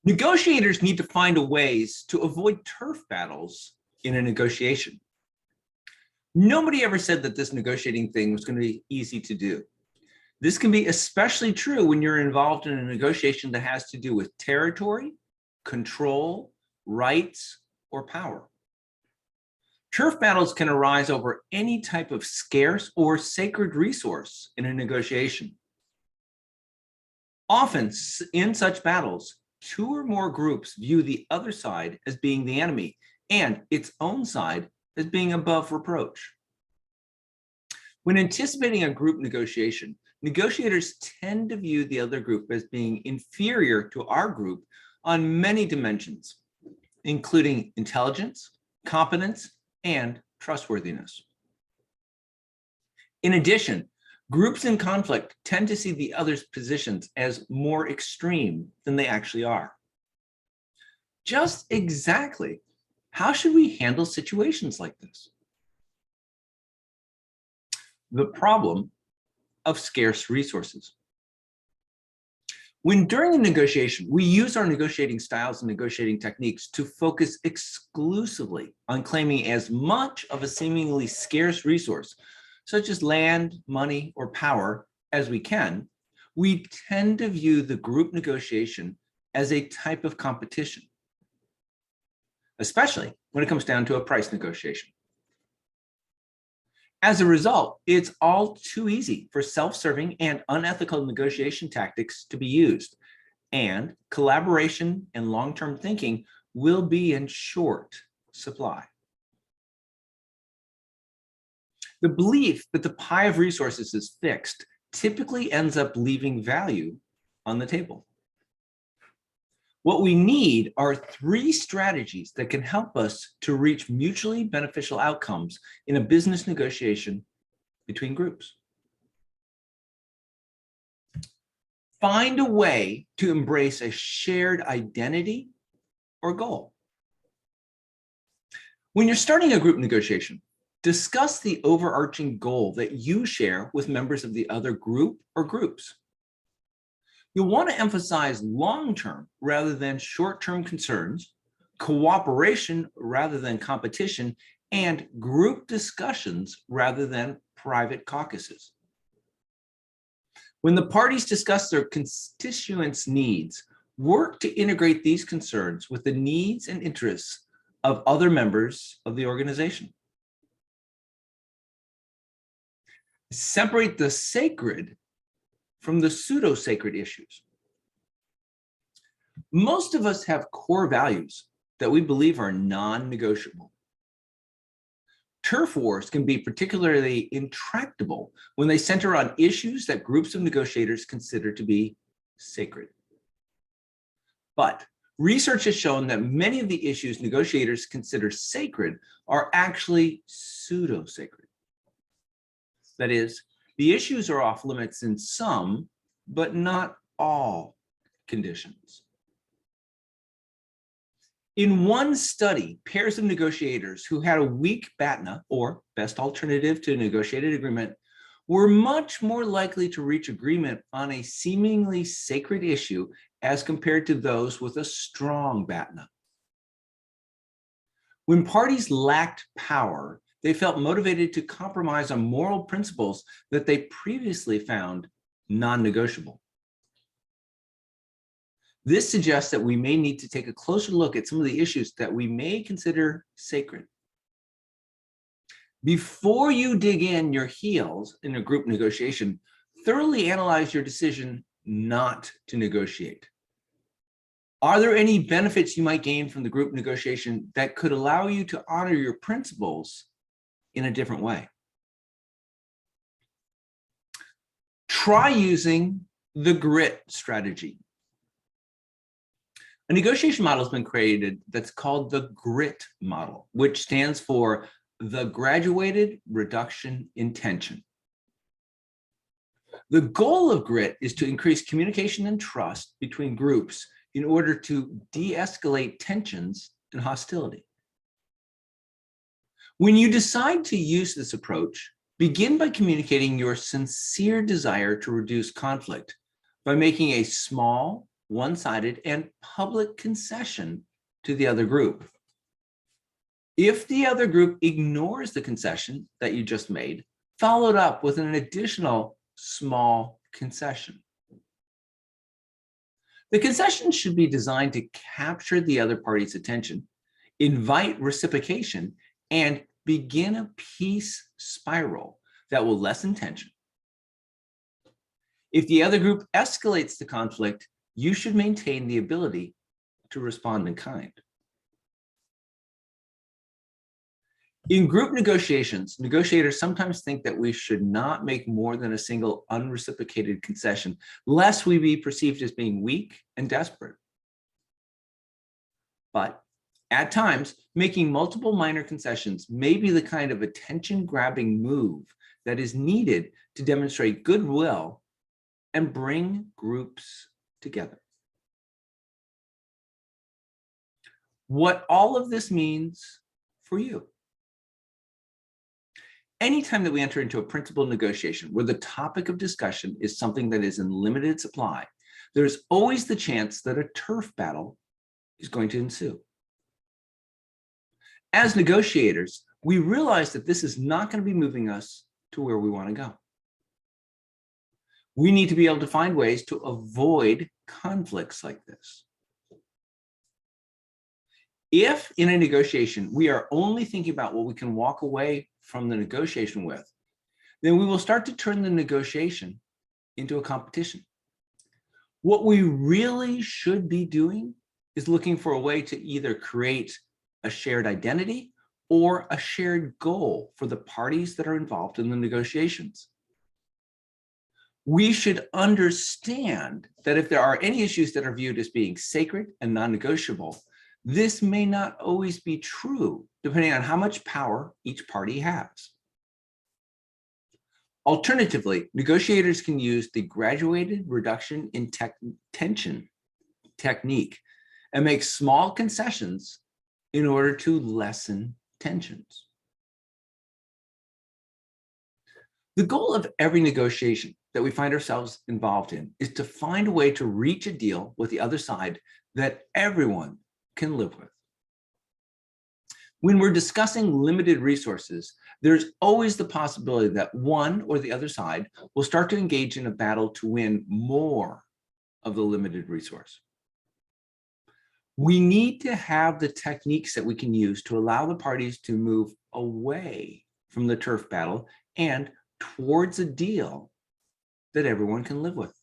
Negotiators need to find ways to avoid turf battles in a negotiation. Nobody ever said that this negotiating thing was going to be easy to do. This can be especially true when you're involved in a negotiation that has to do with territory, control, rights, or power. Turf battles can arise over any type of scarce or sacred resource in a negotiation. Often in such battles, two or more groups view the other side as being the enemy and its own side as being above reproach. When anticipating a group negotiation, negotiators tend to view the other group as being inferior to our group on many dimensions, including intelligence, competence, and trustworthiness. In addition, groups in conflict tend to see the other's positions as more extreme than they actually are. Just exactly how should we handle situations like this? The problem of scarce resources. When during a negotiation, we use our negotiating styles and negotiating techniques to focus exclusively on claiming as much of a seemingly scarce resource, such as land, money, or power, as we can, we tend to view the group negotiation as a type of competition, especially when it comes down to a price negotiation. As a result, it's all too easy for self-serving and unethical negotiation tactics to be used, and collaboration and long-term thinking will be in short supply. The belief that the pie of resources is fixed typically ends up leaving value on the table. What we need are 3 strategies that can help us to reach mutually beneficial outcomes in a business negotiation between groups. Find a way to embrace a shared identity or goal. When you're starting a group negotiation, discuss the overarching goal that you share with members of the other group or groups. You'll want to emphasize long-term rather than short-term concerns, cooperation rather than competition, and group discussions rather than private caucuses. When the parties discuss their constituents' needs, work to integrate these concerns with the needs and interests of other members of the organization. Separate the sacred from the pseudo-sacred issues. Most of us have core values that we believe are non-negotiable. Turf wars can be particularly intractable when they center on issues that groups of negotiators consider to be sacred. But research has shown that many of the issues negotiators consider sacred are actually pseudo-sacred. That is, the issues are off limits in some, but not all conditions. In one study, pairs of negotiators who had a weak BATNA, or best alternative to a negotiated agreement, were much more likely to reach agreement on a seemingly sacred issue as compared to those with a strong BATNA. When parties lacked power, they felt motivated to compromise on moral principles that they previously found non-negotiable. This suggests that we may need to take a closer look at some of the issues that we may consider sacred. Before you dig in your heels in a group negotiation, thoroughly analyze your decision not to negotiate. Are there any benefits you might gain from the group negotiation that could allow you to honor your principles in a different way? Try using the GRIT strategy. A negotiation model has been created that's called the GRIT model, which stands for the Graduated Reduction in Tension. The goal of GRIT is to increase communication and trust between groups in order to de-escalate tensions and hostility. When you decide to use this approach, begin by communicating your sincere desire to reduce conflict by making a small, one-sided, and public concession to the other group. If the other group ignores the concession that you just made, follow it up with an additional small concession. The concession should be designed to capture the other party's attention, invite reciprocation, and begin a peace spiral that will lessen tension. If the other group escalates the conflict, you should maintain the ability to respond in kind. In group negotiations, negotiators sometimes think that we should not make more than a single unreciprocated concession, lest we be perceived as being weak and desperate. But at times, making multiple minor concessions may be the kind of attention-grabbing move that is needed to demonstrate goodwill and bring groups together. What all of this means for you. Anytime that we enter into a principled negotiation where the topic of discussion is something that is in limited supply, there's always the chance that a turf battle is going to ensue. As negotiators, we realize that this is not going to be moving us to where we want to go. We need to be able to find ways to avoid conflicts like this. If in a negotiation, we are only thinking about what we can walk away from the negotiation with, then we will start to turn the negotiation into a competition. What we really should be doing is looking for a way to either create a shared identity or a shared goal for the parties that are involved in the negotiations. We should understand that if there are any issues that are viewed as being sacred and non-negotiable, this may not always be true, depending on how much power each party has. Alternatively, negotiators can use the graduated reduction in tension technique and make small concessions in order to lessen tensions. The goal of every negotiation that we find ourselves involved in is to find a way to reach a deal with the other side that everyone can live with. When we're discussing limited resources, there's always the possibility that one or the other side will start to engage in a battle to win more of the limited resource. We need to have the techniques that we can use to allow the parties to move away from the turf battle and towards a deal that everyone can live with.